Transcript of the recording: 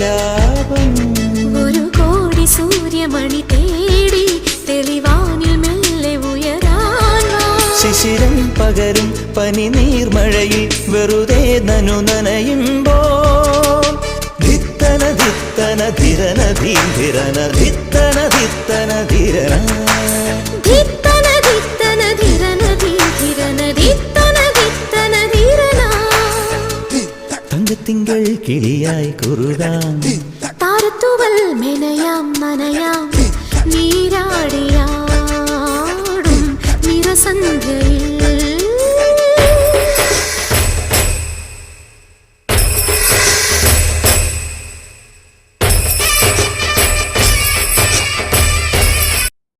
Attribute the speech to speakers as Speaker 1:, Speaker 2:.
Speaker 1: ലാഭം.
Speaker 2: ഒരു കോടി സൂര്യമണി തേടി തെളിവാനിൽ മെല്ലെ ഉയരാൻ
Speaker 1: ശിശിരം പകരും പനി നീർമഴയിൽ വെറുതെ നനു നനയുമ്പോൾ ധിത്തന ധിത്തന ധിരന ധീരന ധിത്തന ധിത്തന ധിരന
Speaker 2: ധിത്തന ധിത്തന ധിരന ധീരന ധിത്തന ധിത്തന ധിരന.
Speaker 1: തങ്കത്തിങ്കൾ കിളിയായി കുറുകാം
Speaker 2: താരത്തുവൽ മെനയാം നനയാം നീരാടിയാടും നിറസന്ധ്യ